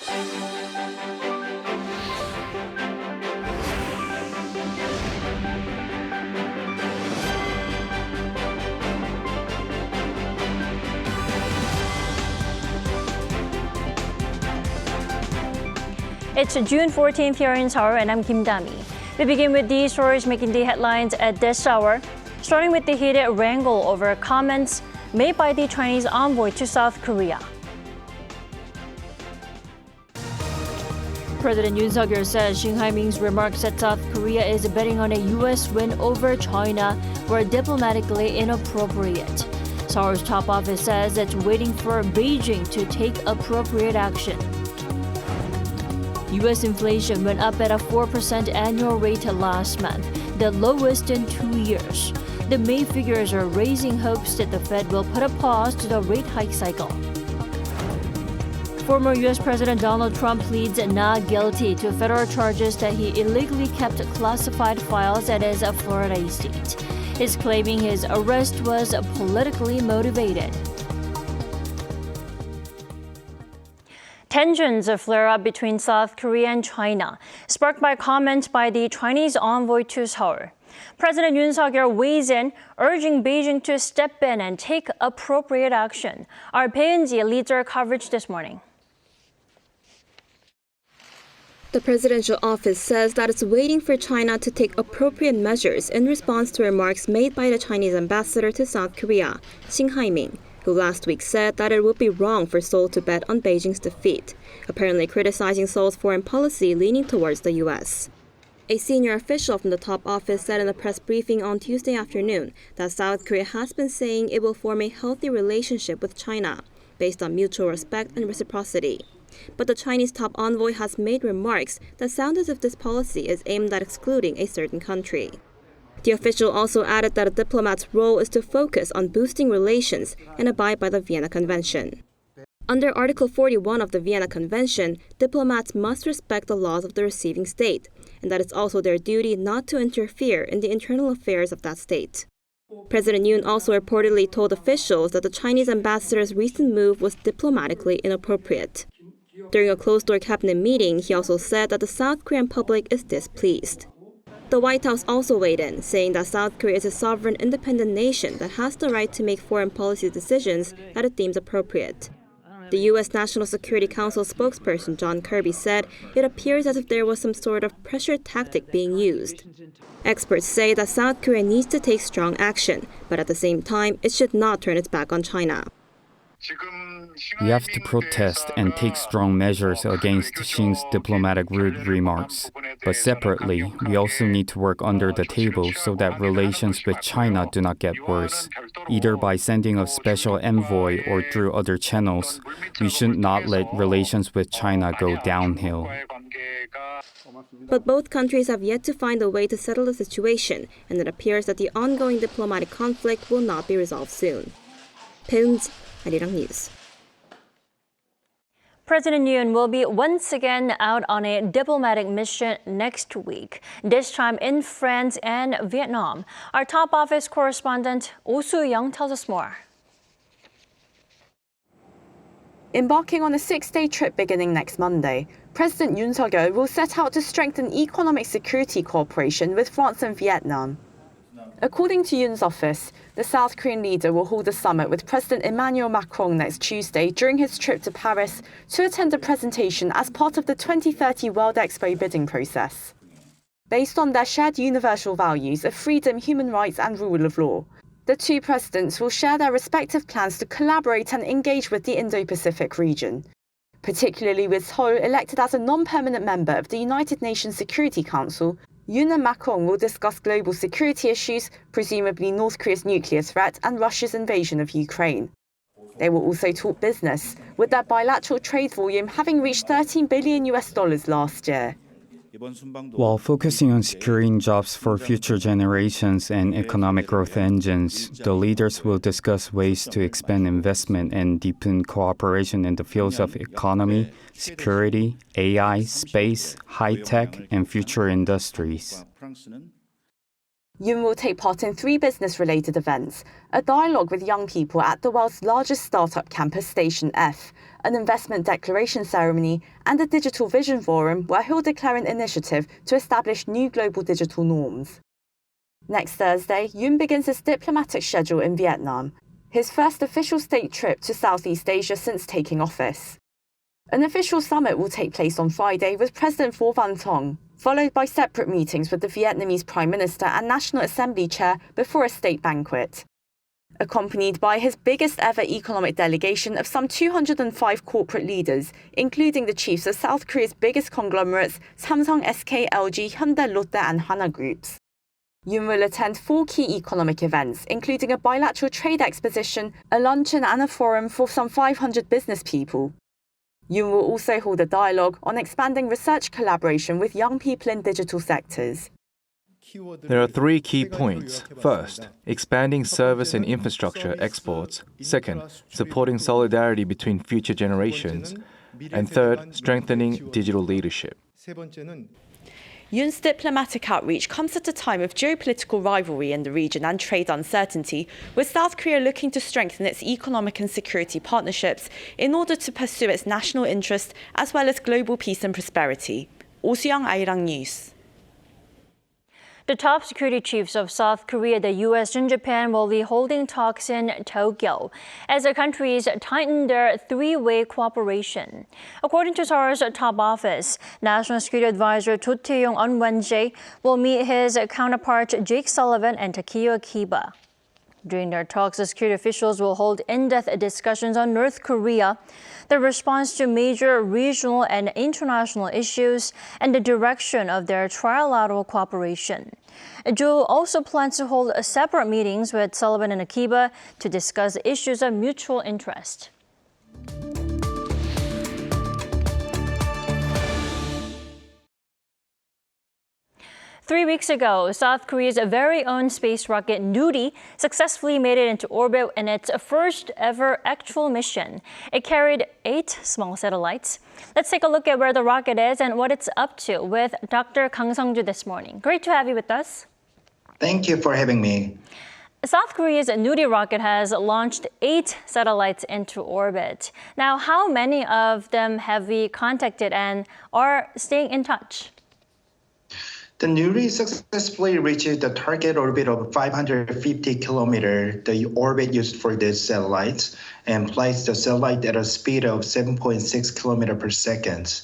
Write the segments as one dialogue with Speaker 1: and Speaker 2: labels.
Speaker 1: It's June 14th here in Seoul, and I'm Kim Dami. We begin with these stories making the headlines at this hour, starting with the heated wrangle over comments made by the Chinese envoy to South Korea. President Yoon Suk-yeol says Shin Hae-ming's remarks that South Korea is betting on a U.S. win over China were diplomatically inappropriate. Seoul's top office says it's waiting for Beijing to take appropriate action. U.S. inflation went up at a 4% annual rate last month, the lowest in 2 years. The May figures are raising hopes that the Fed will put a pause to the rate hike cycle. Former U.S. President Donald Trump pleads not guilty to federal charges that he illegally kept classified files at his Florida estate. He's claiming his arrest was politically motivated. Tensions flare up between South Korea and China, sparked by comments by the Chinese envoy to Seoul. President Yoon Suk-yeol weighs in, urging Beijing to step in and take appropriate action. Our Bae-eun-ji leads our coverage this morning.
Speaker 2: The presidential office says that it's waiting for China to take appropriate measures in response to remarks made by the Chinese ambassador to South Korea, Shin Hae-ming, who last week said that it would be wrong for Seoul to bet on Beijing's defeat, apparently criticizing Seoul's foreign policy leaning towards the U.S. A senior official from the top office said in a press briefing on Tuesday afternoon that South Korea has been saying it will form a healthy relationship with China, based on mutual respect and reciprocity. But the Chinese top envoy has made remarks that sound as if this policy is aimed at excluding a certain country. The official also added that a diplomat's role is to focus on boosting relations and abide by the Vienna Convention. Under Article 41 of the Vienna Convention, diplomats must respect the laws of the receiving state, and that it's also their duty not to interfere in the internal affairs of that state. President Yoon also reportedly told officials that the Chinese ambassador's recent move was diplomatically inappropriate. During a closed-door cabinet meeting, he also said that the South Korean public is displeased. The White House also weighed in, saying that South Korea is a sovereign, independent nation that has the right to make foreign policy decisions that it deems appropriate. The U.S. National Security Council spokesperson John Kirby said it appears as if there was some sort of pressure tactic being used. Experts say that South Korea needs to take strong action, but at the same time, it should not turn its back on China.
Speaker 3: We have to protest and take strong measures against Shin's diplomatic rude remarks. But separately, we also need to work under the table so that relations with China do not get worse. Either by sending a special envoy or through other channels, we should not let relations with China go downhill.
Speaker 2: But both countries have yet to find a way to settle the situation, and it appears that the ongoing diplomatic conflict will not be resolved soon. Bae-eun-ji, Arirang News.
Speaker 1: President Yoon will be once again out on a diplomatic mission next week, this time in France and Vietnam. Our top office correspondent Oh Soo-young tells us more.
Speaker 4: Embarking on a 6-day trip beginning next Monday, President Yoon Suk-yeol will set out to strengthen economic security cooperation with France and Vietnam. According to Yoon's office, the South Korean leader will hold a summit with President Emmanuel Macron next Tuesday during his trip to Paris to attend a presentation as part of the 2030 World Expo bidding process. Based on their shared universal values of freedom, human rights and rule of law, the two presidents will share their respective plans to collaborate and engage with the Indo-Pacific region, particularly with Seoul elected as a non-permanent member of the United Nations Security Council. Yoon and Macron will discuss global security issues, presumably North Korea's nuclear threat and Russia's invasion of Ukraine. They will also talk business, with their bilateral trade volume having reached $13 billion last year.
Speaker 3: While focusing on securing jobs for future generations and economic growth engines, the leaders will discuss ways to expand investment and deepen cooperation in the fields of economy, security, AI, space, high-tech, and future industries.
Speaker 4: Yoon will take part in 3 business-related events: a dialogue with young people at the world's largest startup campus, Station F, an investment declaration ceremony, and a digital vision forum where he'll declare an initiative to establish new global digital norms. Next Thursday, Yoon begins his diplomatic schedule in Vietnam, his first official state trip to Southeast Asia since taking office. An official summit will take place on Friday with President Phu Van Thong, followed by separate meetings with the Vietnamese Prime Minister and National Assembly Chair before a state banquet. Accompanied by his biggest ever economic delegation of some 205 corporate leaders, including the chiefs of South Korea's biggest conglomerates, Samsung, SK, LG, Hyundai, Lotte and Hana Groups. Yoon will attend 4 key economic events, including a bilateral trade exposition, a luncheon and a forum for some 500 business people. Yoon will also hold a dialogue on expanding research collaboration with young people in digital sectors.
Speaker 5: There are 3 key points. First, expanding service and infrastructure exports. Second, supporting solidarity between future generations. And third, strengthening digital leadership.
Speaker 4: Yoon's diplomatic outreach comes at a time of geopolitical rivalry in the region and trade uncertainty, with South Korea looking to strengthen its economic and security partnerships in order to pursue its national interest as well as global peace and prosperity. Oh Soo-young, Arirang News.
Speaker 1: The top security chiefs of South Korea, the US, and Japan will be holding talks in Tokyo as the countries tighten their 3-way cooperation. According to Seoul's top office, National Security Advisor Do Tae-yong on Wednesday will meet his counterparts Jake Sullivan and Takeo Kiba. During their talks, the security officials will hold in-depth discussions on North Korea, the response to major regional and international issues, and the direction of their trilateral cooperation. Do also plans to hold separate meetings with Sullivan and Akiba to discuss issues of mutual interest. 3 weeks ago, South Korea's very own space rocket Nuri successfully made it into orbit in its first ever actual mission. It carried 8 small satellites. Let's take a look at where the rocket is and what it's up to with Dr. Kang Sung-ju this morning. Great to have you with us.
Speaker 6: Thank you for having me.
Speaker 1: South Korea's Nuri rocket has launched 8 satellites into orbit. Now, how many of them have we contacted and are staying in touch?
Speaker 6: The Nuri successfully reached the target orbit of 550 kilometers, the orbit used for these satellites, and placed the satellite at a speed of 7.6 kilometers per second.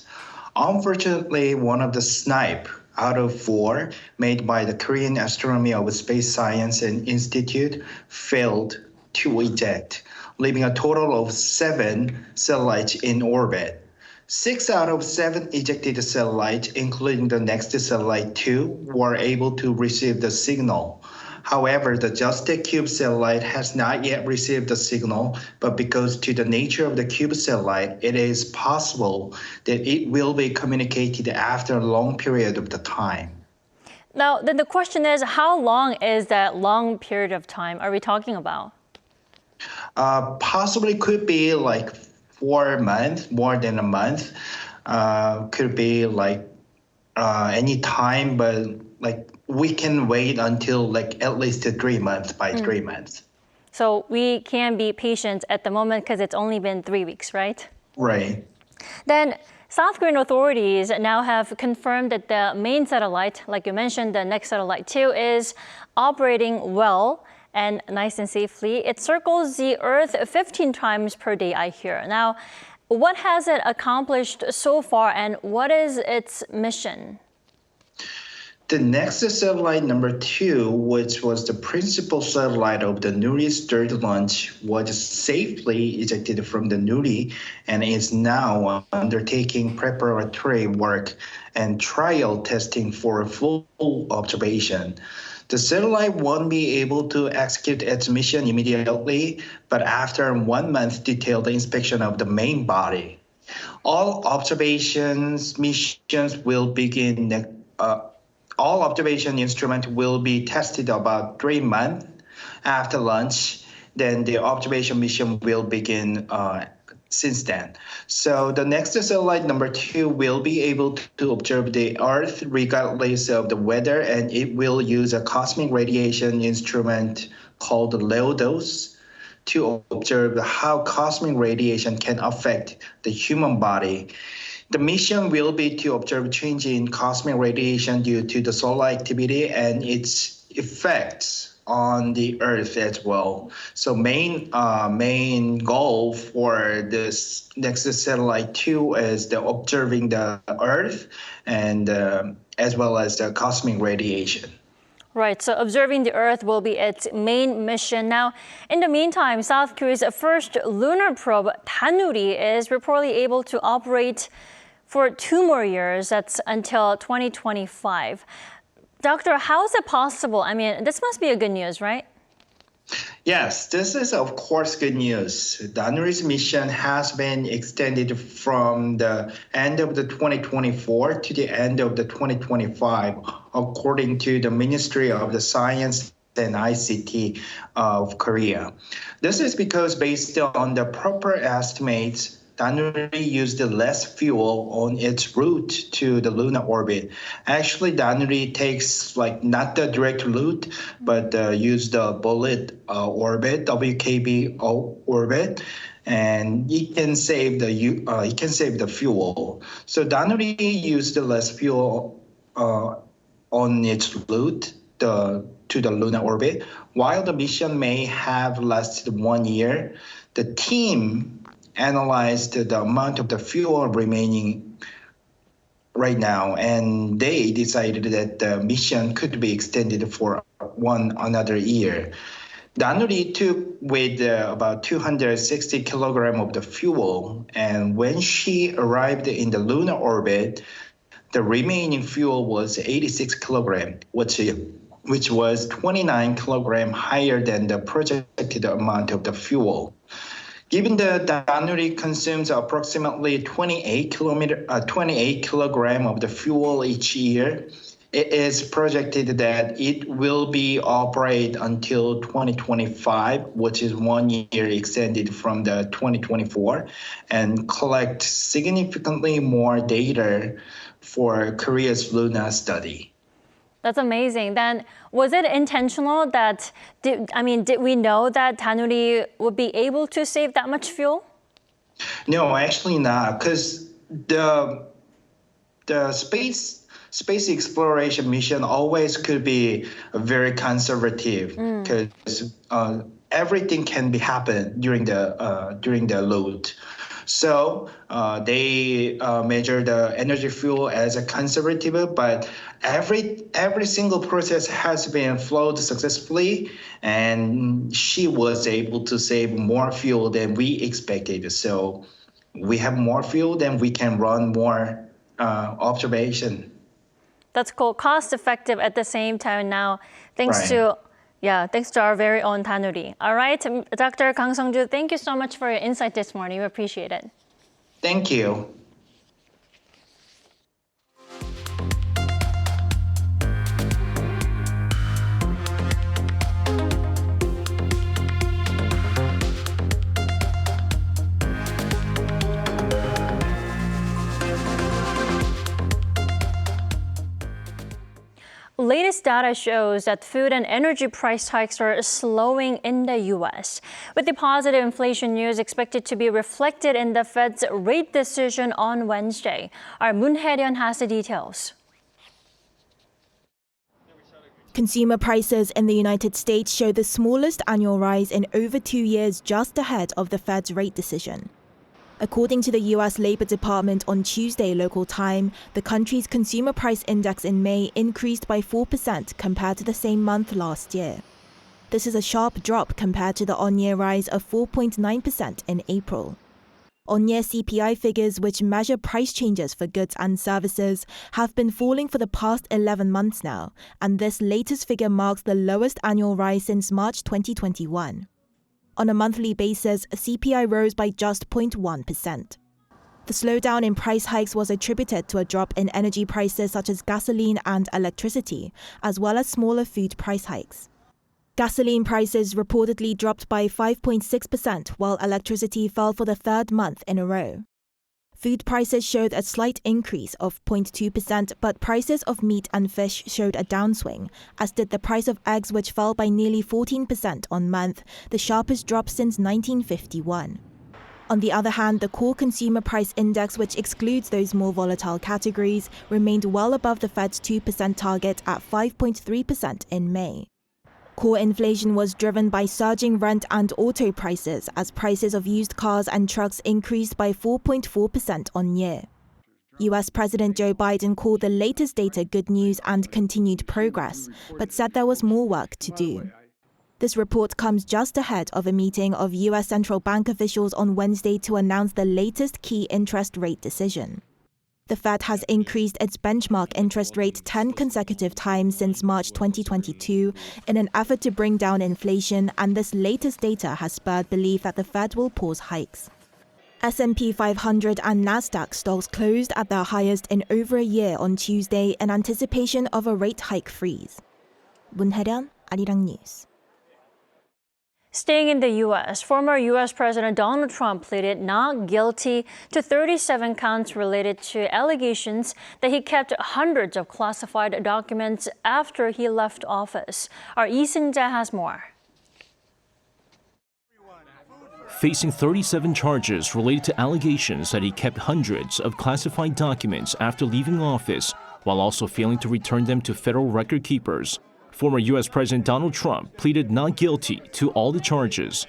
Speaker 6: Unfortunately, one of the snipe out of 4 made by the Korean Astronomy of Space Science and Institute failed to eject, leaving a total of 7 satellites in orbit. 6 out of 7 ejected satellites, including the next satellite 2, were able to receive the signal. However, the Justek Cube satellite has not yet received the signal, but because to the nature of the Cube satellite, it is possible that it will be communicated after a long period of the time.
Speaker 1: Now, then the question is, how long is that long period of time are we talking about?
Speaker 6: Possibly could be like 4 months, more than a month. Could be like any time, but like we can wait until like at least 3 months by 3 months.
Speaker 1: So we can be patient at the moment because it's only been 3 weeks, right?
Speaker 6: Right.
Speaker 1: Then South Korean authorities now have confirmed that the main satellite, like you mentioned, the next satellite 2, is operating well and nice and safely. It circles the Earth 15 times per day, I hear. Now, what has it accomplished so far and what is its mission?
Speaker 6: The next satellite number 2, which was the principal satellite of the Nuri's third launch, was safely ejected from the Nuri and is now undertaking preparatory work and trial testing for full observation. The satellite won't be able to execute its mission immediately, but after 1 month detailed inspection of the main body. All observation instruments will be tested about 3 months after launch. Then the observation mission will begin since then. So the next satellite number 2 will be able to observe the Earth regardless of the weather, and it will use a cosmic radiation instrument called LODOS to observe how cosmic radiation can affect the human body. The mission will be to observe change in cosmic radiation due to the solar activity and its effects on the Earth as well. So main goal for this next satellite 2 is the observing the Earth and as well as the cosmic radiation.
Speaker 1: Right, so observing the Earth will be its main mission. Now, in the meantime, South Korea's first lunar probe, Nuri, is reportedly able to operate for 2 more years. That's until 2025. Doctor, how is it possible? I mean, this must be a good news, right?
Speaker 6: Yes, this is of course good news. The Nuri's mission has been extended from the end of the 2024 to the end of the 2025, according to the Ministry of the Science and ICT of Korea. This is because based on the proper estimates, Nuri used less fuel on its route to the lunar orbit. Actually, Nuri takes not the direct route, but use the bullet orbit, WKB orbit, and it can save the fuel. So Nuri used less fuel on its route to the lunar orbit. While the mission may have lasted 1 year, the team analyzed the amount of the fuel remaining right now, and they decided that the mission could be extended for another year. Nuri took with about 260 kilograms of the fuel, and when she arrived in the lunar orbit, the remaining fuel was 86 kilograms, which was 29 kilograms higher than the projected amount of the fuel. Given that Nuri consumes approximately 28 kilograms of the fuel each year, it is projected that it will be operate until 2025, which is 1 year extended from the 2024, and collect significantly more data for Korea's lunar study.
Speaker 1: That's amazing. Then, was it intentional that, did we know that Nuri would be able to save that much fuel?
Speaker 6: No, actually not, because the space exploration mission always could be very conservative, because everything can be happen during the load. So they measure the energy fuel as a conservative, but every single process has been flowed successfully, and she was able to save more fuel than we expected. So we have more fuel, then we can run more observation.
Speaker 1: That's cool. Cost effective at the same time now, thanks to our very own Nuri. All right, Dr. Kang Sung-ju, thank you so much for your insight this morning. We appreciate it.
Speaker 6: Thank you.
Speaker 1: Latest data shows that food and energy price hikes are slowing in the U.S., with the positive inflation news expected to be reflected in the Fed's rate decision on Wednesday. Our Moon Hae-ryun has the details.
Speaker 7: Consumer prices in the United States show the smallest annual rise in over 2 years, just ahead of the Fed's rate decision. According to the U.S. Labor Department on Tuesday local time, the country's consumer price index in May increased by 4% compared to the same month last year. This is a sharp drop compared to the on-year rise of 4.9% in April. On-year CPI figures, which measure price changes for goods and services, have been falling for the past 11 months now, and this latest figure marks the lowest annual rise since March 2021. On a monthly basis, CPI rose by just 0.1%. The slowdown in price hikes was attributed to a drop in energy prices such as gasoline and electricity, as well as smaller food price hikes. Gasoline prices reportedly dropped by 5.6%, while electricity fell for the third month in a row. Food prices showed a slight increase of 0.2%, but prices of meat and fish showed a downswing, as did the price of eggs, which fell by nearly 14% on month, the sharpest drop since 1951. On the other hand, the core consumer price index, which excludes those more volatile categories, remained well above the Fed's 2% target at 5.3% in May. Core inflation was driven by surging rent and auto prices, as prices of used cars and trucks increased by 4.4% on year. US President Joe Biden called the latest data good news and continued progress, but said there was more work to do. This report comes just ahead of a meeting of US central bank officials on Wednesday to announce the latest key interest rate decision. The Fed has increased its benchmark interest rate 10 consecutive times since March 2022 in an effort to bring down inflation, and this latest data has spurred belief that the Fed will pause hikes. S&P 500 and Nasdaq stocks closed at their highest in over a year on Tuesday in anticipation of a rate hike freeze. 문혜련, Arirang News.
Speaker 1: Staying in the U.S., former U.S. President Donald Trump pleaded not guilty to 37 counts related to allegations that he kept hundreds of classified documents after he left office. Our Lee Seung-jae has more.
Speaker 8: Facing 37 charges related to allegations that he kept hundreds of classified documents after leaving office, while also failing to return them to federal record keepers, former U.S. President Donald Trump pleaded not guilty to all the charges.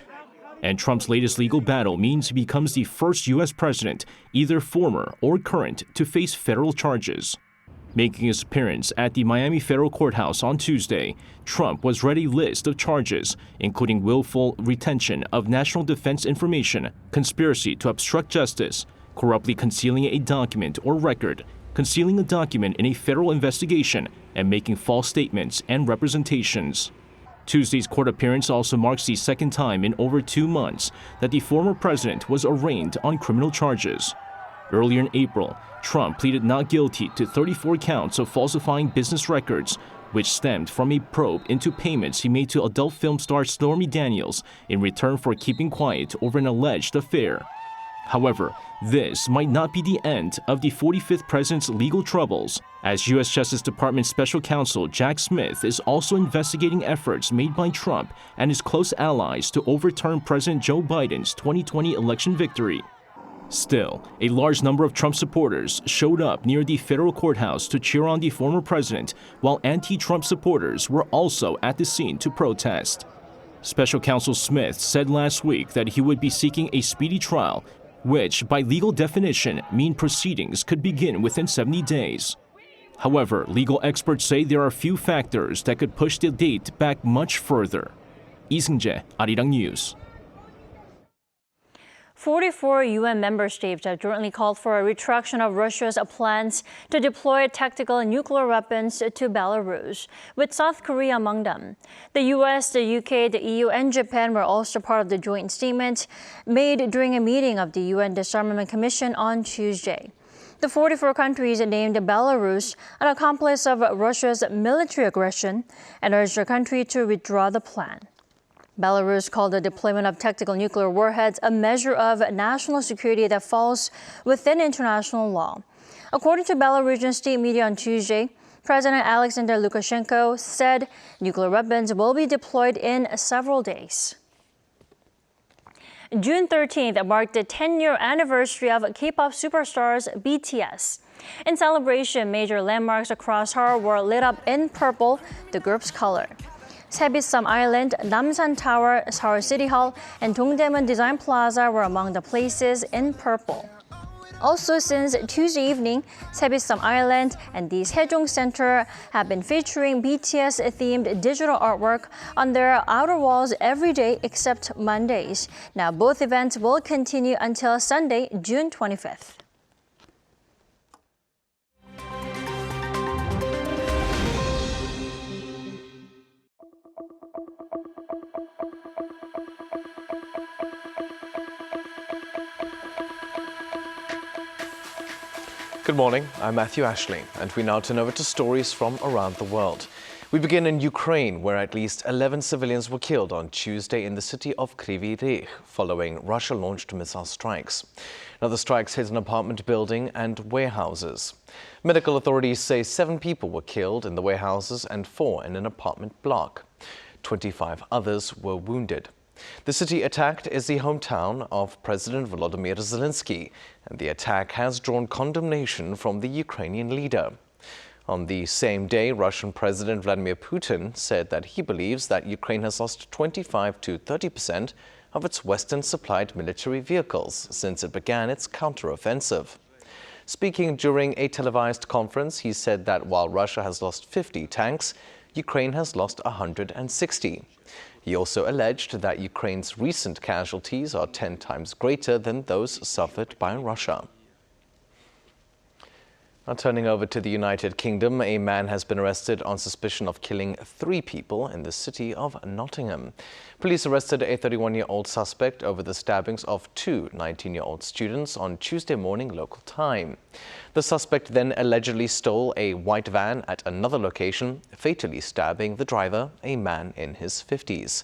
Speaker 8: And Trump's latest legal battle means he becomes the first U.S. president, either former or current, to face federal charges. Making his appearance at the Miami federal courthouse on Tuesday, Trump was read a list of charges, including willful retention of national defense information, conspiracy to obstruct justice, corruptly concealing a document or record, concealing a document in a federal investigation, and making false statements and representations. Tuesday's court appearance also marks the second time in over 2 months that the former president was arraigned on criminal charges. Earlier in April, Trump pleaded not guilty to 34 counts of falsifying business records, which stemmed from a probe into payments he made to adult film star Stormy Daniels in return for keeping quiet over an alleged affair. However, this might not be the end of the 45th president's legal troubles, as U.S. Justice Department Special Counsel Jack Smith is also investigating efforts made by Trump and his close allies to overturn President Joe Biden's 2020 election victory. Still, a large number of Trump supporters showed up near the federal courthouse to cheer on the former president, while anti-Trump supporters were also at the scene to protest. Special Counsel Smith said last week that he would be seeking a speedy trial, which, by legal definition, mean proceedings could begin within 70 days. However, legal experts say there are few factors that could push the date back much further. Lee Seung-jae, Arirang News.
Speaker 1: 44 UN member states have jointly called for a retraction of Russia's plans to deploy tactical nuclear weapons to Belarus, with South Korea among them. The US, the UK, the EU, and Japan were also part of the joint statement made during a meeting of the UN Disarmament Commission on Tuesday. The 44 countries named Belarus an accomplice of Russia's military aggression and urged the country to withdraw the plan. Belarus called the deployment of tactical nuclear warheads a measure of national security that falls within international law. According to Belarusian state media on Tuesday, President Alexander Lukashenko said nuclear weapons will be deployed in several days. June 13th marked the 10-year anniversary of K-pop superstars BTS. In celebration, major landmarks across Seoul were lit up in purple, the group's color. Sebisam Island, Namsan Tower, Seoul City Hall, and Dongdaemun Design Plaza were among the places in purple. Also, since Tuesday evening, Sebisam Island and the Sejong Center have been featuring BTS-themed digital artwork on their outer walls every day except Mondays. Now, both events will continue until Sunday, June 25th.
Speaker 9: Good morning, I'm Matthew Ashley, and we now turn over to stories from around the world. We begin in Ukraine, where at least 11 civilians were killed on Tuesday in the city of Kryvyi Rih following Russia-launched missile strikes. Now, the strikes hit an apartment building and warehouses. Medical authorities say 7 people were killed in the warehouses and 4 in an apartment block. 25 others were wounded. The city attacked is the hometown of President Volodymyr Zelensky, and the attack has drawn condemnation from the Ukrainian leader. On the same day, Russian President Vladimir Putin said that he believes that Ukraine has lost 25 to 30% of its Western-supplied military vehicles since it began its counteroffensive. Speaking during a televised conference, he said that while Russia has lost 50 tanks, Ukraine has lost 160. He also alleged that Ukraine's recent casualties are 10 times greater than those suffered by Russia. Now, turning over to the United Kingdom, a man has been arrested on suspicion of killing 3 people in the city of Nottingham. Police arrested a 31-year-old suspect over the stabbings of 2 19-year-old students on Tuesday morning local time. The suspect then allegedly stole a white van at another location, fatally stabbing the driver, a man in his 50s.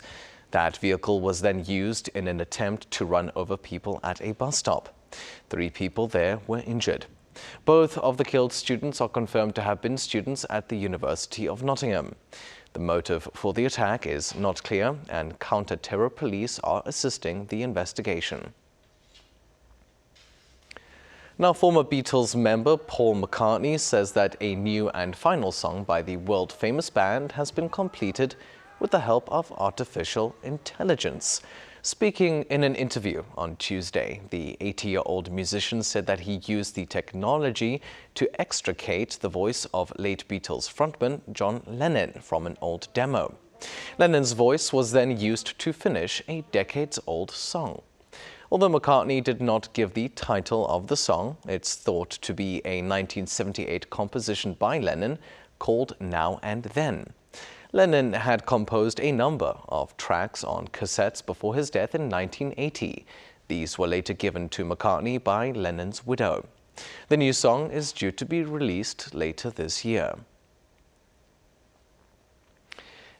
Speaker 9: That vehicle was then used in an attempt to run over people at a bus stop. 3 people there were injured. Both of the killed students are confirmed to have been students at the University of Nottingham. The motive for the attack is not clear, and counter-terror police are assisting the investigation. Now, former Beatles member Paul McCartney says that a new and final song by the world-famous band has been completed with the help of artificial intelligence. Speaking in an interview on Tuesday, the 80-year-old musician said that he used the technology to extricate the voice of late Beatles frontman John Lennon from an old demo. Lennon's voice was then used to finish a decades-old song. Although McCartney did not give the title of the song, it's thought to be a 1978 composition by Lennon called Now and Then. Lennon had composed a number of tracks on cassettes before his death in 1980. These were later given to McCartney by Lennon's widow. The new song is due to be released later this year.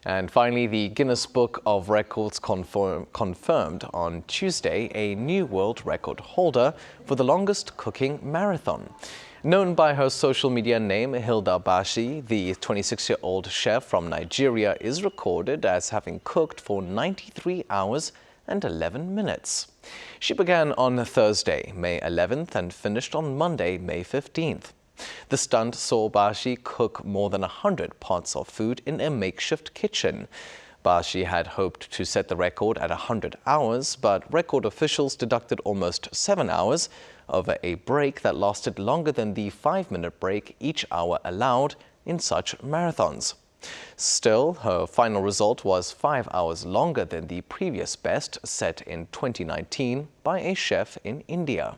Speaker 9: And finally, the Guinness Book of Records confirmed on Tuesday a new world record holder for the longest cooking marathon. Known by her social media name Hilda Bashi, the 26-year-old chef from Nigeria is recorded as having cooked for 93 hours and 11 minutes. She began on Thursday, May 11th, and finished on Monday, May 15th. The stunt saw Bashi cook more than 100 pots of food in a makeshift kitchen. Bashi had hoped to set the record at 100 hours, but record officials deducted almost 7 hours over a break that lasted longer than the 5-minute break each hour allowed in such marathons. Still, her final result was 5 hours longer than the previous best set in 2019 by a chef in India.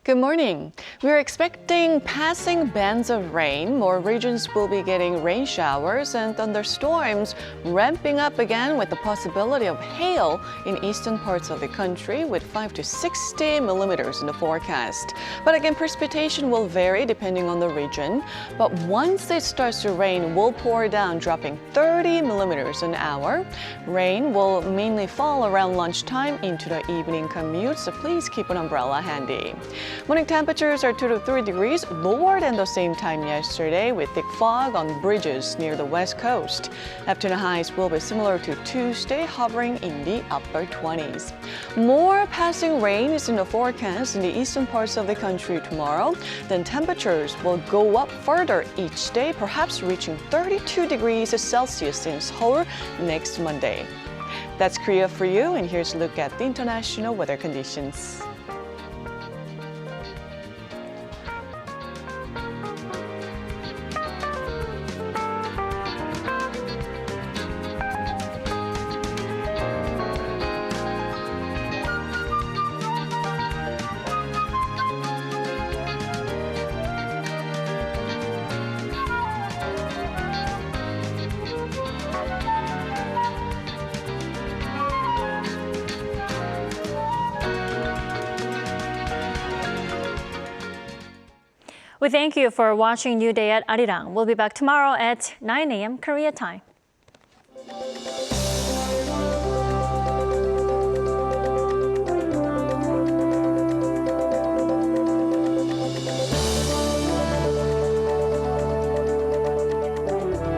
Speaker 10: Good morning. We're expecting passing bands of rain. More regions will be getting rain showers and thunderstorms ramping up again with the possibility of hail in eastern parts of the country with 5 to 60 millimeters in the forecast. But again, precipitation will vary depending on the region. But once it starts to rain, will pour down, dropping 30 millimeters an hour. Rain will mainly fall around lunchtime into the evening commute, so please keep an umbrella handy. Morning temperatures are 2 to 3 degrees lower than the same time yesterday with thick fog on bridges near the west coast. Afternoon highs will be similar to Tuesday, hovering in the upper 20s. More passing rain is in the forecast in the eastern parts of the country tomorrow. Then temperatures will go up further each day, perhaps reaching 32 degrees Celsius in Seoul next Monday. That's Korea for you, and here's a look at the international weather conditions.
Speaker 1: We thank you for watching New Day at Arirang. We'll be back tomorrow at 9 a.m. Korea time.